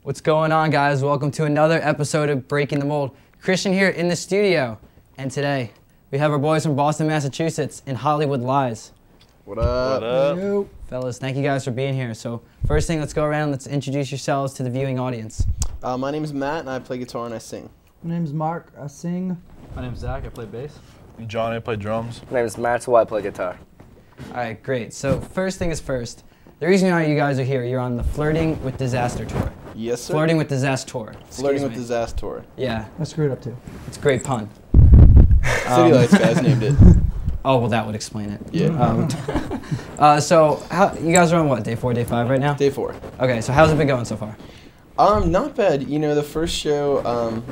What's going on, guys? Welcome to another episode of Breaking the Mold. Christian here in the studio, and today we have our boys from Boston, Massachusetts in Hollywood Lies. What up? What up? Yo. Fellas, thank you guys for being here. So first thing, let's go around, let's introduce yourselves to the viewing audience. My name is Matt, and I play guitar and I sing. My name's Mark, I sing. My name's Zach, I play bass. I'm Johnny, I play drums. My name is Maxwell, I play guitar. All right, great. So first thing is first. The reason why you guys are here, you're on the Flirting with Disaster tour. Yes, sir. Flirting with Disaster tour. Flirting with Disaster tour. Yeah. I screwed up too. It's a great pun. City Lights guys named it. Oh, well, that would explain it. Yeah. So you guys are on what, day 4, day 5 right now? Day 4. Okay, so how's it been going so far? Not bad. You know, the first show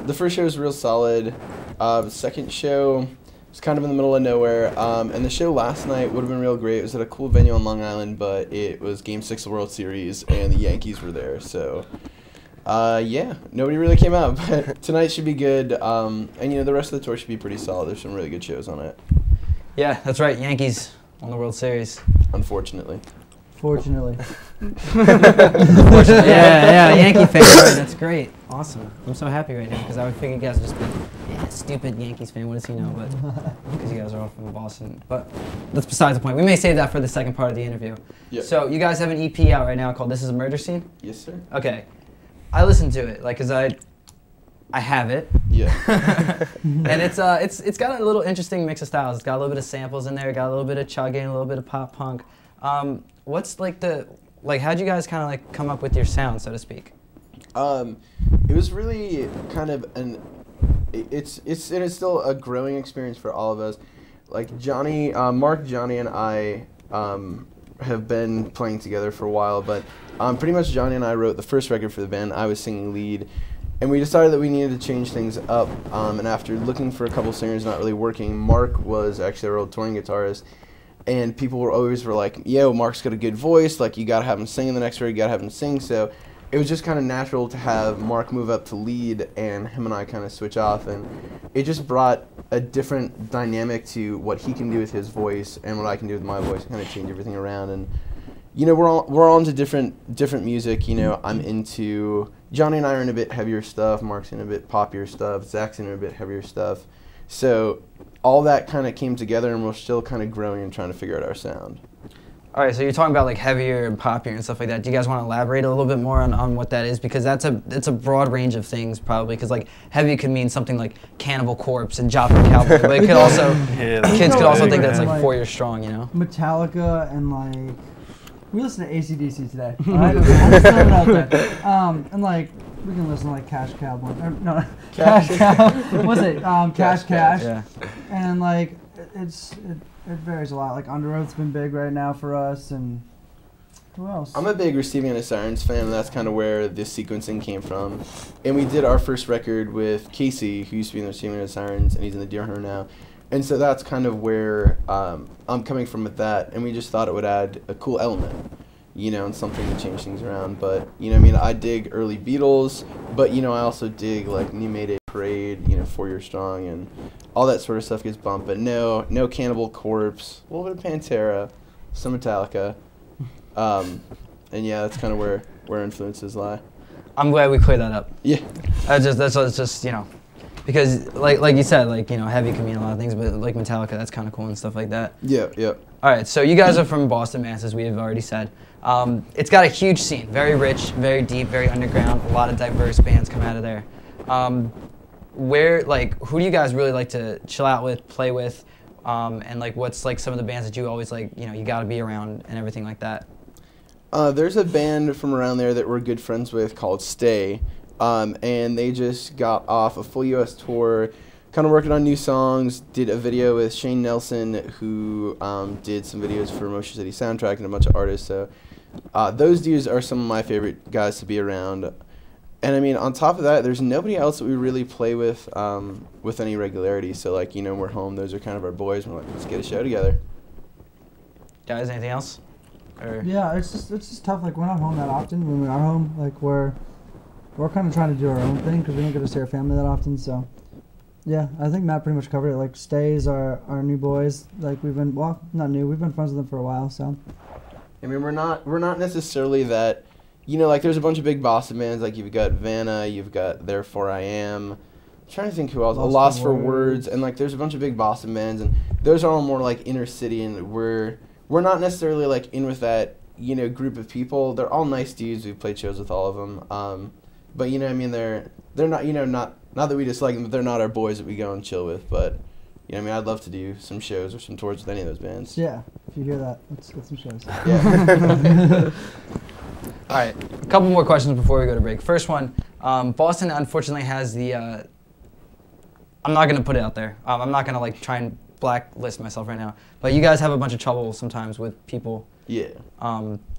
was real solid. The second show was kind of in the middle of nowhere. And the show last night would have been real great. It was at a cool venue on Long Island, but it was Game 6 of the World Series, and the Yankees were there. So, yeah, nobody really came out. But tonight should be good. And, you know, the rest of the tour should be pretty solid. There's some really good shows on it. Yeah, that's right. Yankees won the World Series. Unfortunately. Fortunately. Yeah, Yankee fan. Right, that's great. Awesome. I'm so happy right now because I would figure you guys would just be, yeah, stupid Yankees fan. What does he know? But because you guys are all from Boston. But that's besides the point. We may save that for the second part of the interview. Yep. So you guys have an EP out right now called "This Is a Murder Scene." Yes, sir. Okay, I listened to it because I have it. Yeah. And it's got a little interesting mix of styles. It's got a little bit of samples in there, got a little bit of chugging, a little bit of pop punk. What's how'd you guys kind of come up with your sound, so to speak? It was really kind of it's still a growing experience for all of us. Like Mark, Johnny, and I have been playing together for a while, but pretty much Johnny and I wrote the first record for the band. I was singing lead. And we decided that we needed to change things up, and after looking for a couple singers not really working, Mark was actually our old touring guitarist, and people were like, yo, Mark's got a good voice, like, you gotta have him sing in the next record, you gotta have him sing, so it was just kind of natural to have Mark move up to lead, and him and I kind of switch off, and it just brought a different dynamic to what he can do with his voice, and what I can do with my voice, kind of change everything around, and you know, we're all into different music. You know, I'm into Johnny and I are in a bit heavier stuff. Mark's in a bit poppier stuff. Zach's in a bit heavier stuff. So all that kind of came together, and we're still kind of growing and trying to figure out our sound. All right, so you're talking about like heavier and poppier and stuff like that. Do you guys want to elaborate a little bit more on what that is? Because it's a broad range of things probably. Because like heavy could mean something like Cannibal Corpse and Joplin Cowboy, but it could also kids could also think that's like 4 Years Strong, you know? Metallica and like. We listened to AC/DC today. All right? I'm just throwing it out there. And like we can listen to like Cash Cow. No, Cash Cow. What's it? Cash. Yeah. And like it varies a lot. Like Under Oath's been big right now for us, and who else? I'm a big Receiving Under Sirens fan, and that's kind of where this sequencing came from. And we did our first record with Casey, who used to be in the Receiving Under Sirens, and he's in the Deer Hunter now. And so that's kind of where I'm coming from with that, and we just thought it would add a cool element, you know, and something to change things around. But, you know, I mean, I dig early Beatles, but, you know, I also dig, like, New Mayday Parade, you know, 4 Years Strong, and all that sort of stuff gets bumped. But no Cannibal Corpse, a little bit of Pantera, some Metallica, and, yeah, that's kind of where influences lie. I'm glad we cleared that up. Yeah. That's just, you know. Because, like you said, like, you know, heavy can mean a lot of things, but like Metallica, that's kind of cool and stuff like that. Yeah. All right, so you guys are from Boston, Mass, as we have already said. It's got a huge scene, very rich, very deep, very underground. A lot of diverse bands come out of there. Who do you guys really like to chill out with, play with, and like, what's like some of the bands that you always like, you know, you got to be around and everything like that? There's a band from around there that we're good friends with called Stay. And they just got off a full U.S. tour, kind of working on new songs, did a video with Shane Nelson, who did some videos for Motion City Soundtrack and a bunch of artists. So those dudes are some of my favorite guys to be around. And I mean, on top of that, there's nobody else that we really play with any regularity. So like, you know, we're home, those are kind of our boys, and we're like, let's get a show together. Guys, anything else? Yeah, it's just tough. Like we're not home that often. When we are home, like we're kind of trying to do our own thing because we don't get to see our family that often. So yeah, I think Matt pretty much covered it. Like Stays are our new boys. Like we've been not new. We've been friends with them for a while. So I mean, we're not necessarily that you know, like there's a bunch of big Boston bands. Like you've got Vanna, you've got Therefore I Am. I'm trying to think who else. A Lost for Words, and like there's a bunch of big Boston bands, and those are all more like inner city, and we're not necessarily like in with that, you know, group of people. They're all nice dudes. We've played shows with all of them. But you know, I mean, they're not, you know, not that we dislike them, but they're not our boys that we go and chill with. But you know, I mean, I'd love to do some shows or some tours with any of those bands. Yeah, if you hear that, let's get some shows. Yeah. All right, a couple more questions before we go to break. First one, Boston unfortunately has the, I'm not going to put it out there. I'm not going to like try and blacklist myself right now, but you guys have a bunch of trouble sometimes with people. Yeah.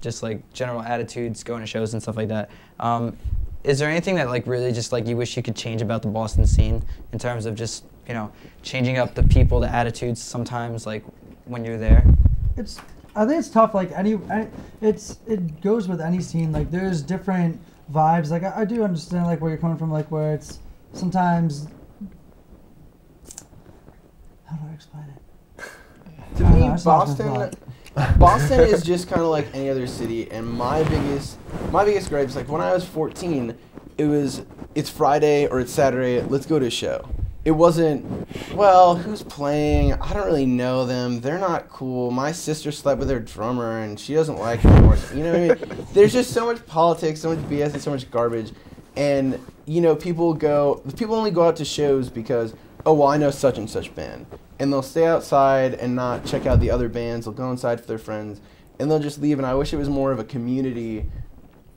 Just like general attitudes, going to shows and stuff like that. Is there anything that like really just like you wish you could change about the Boston scene in terms of just, you know, changing up the people, the attitudes sometimes like when you're there? I think it's tough. Like it goes with any scene. Like there's different vibes. Like I do understand like where you're coming from. Like where it's sometimes. How do I explain it? To me, Boston is just kind of like any other city, and my biggest gripe is like when I was 14, it's Friday or it's Saturday, let's go to a show. It wasn't, well, who's playing? I don't really know them. They're not cool. My sister slept with their drummer, and she doesn't like him anymore. You know what I mean? There's just so much politics, so much BS, and so much garbage. And, you know, people only go out to shows because, oh, well, I know such and such band. And they'll stay outside and not check out the other bands. They'll go inside for their friends, and they'll just leave. And I wish it was more of a community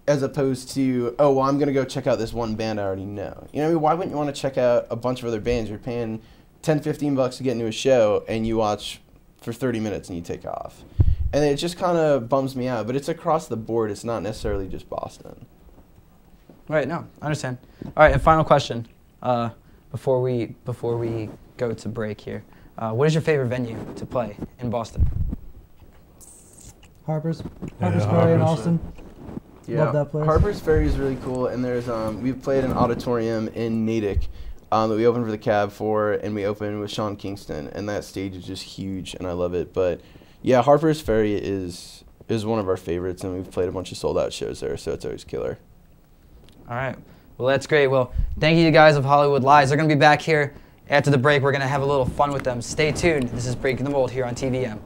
as opposed to, oh, well, I'm going to go check out this one band I already know. You know what I mean? Why wouldn't you want to check out a bunch of other bands? You're paying $10, $15 to get into a show, and you watch for 30 minutes and you take off. And it just kind of bums me out. But it's across the board. It's not necessarily just Boston. Right, no, I understand. All right, and final question before we go to break here. What is your favorite venue to play in Boston? Harper's Ferry in Austin. Yeah, love that place. Harper's Ferry is really cool, and there's we've played an auditorium in Natick that we opened for the Cab for, and we opened with Sean Kingston, and that stage is just huge, and I love it. But yeah, Harper's Ferry is one of our favorites, and we've played a bunch of sold out shows there, so it's always killer. All right, well that's great. Well, thank you guys of Hollywood Lies. They're gonna be back here after the break. We're gonna have a little fun with them. Stay tuned. This is Breaking the Mold here on TVM.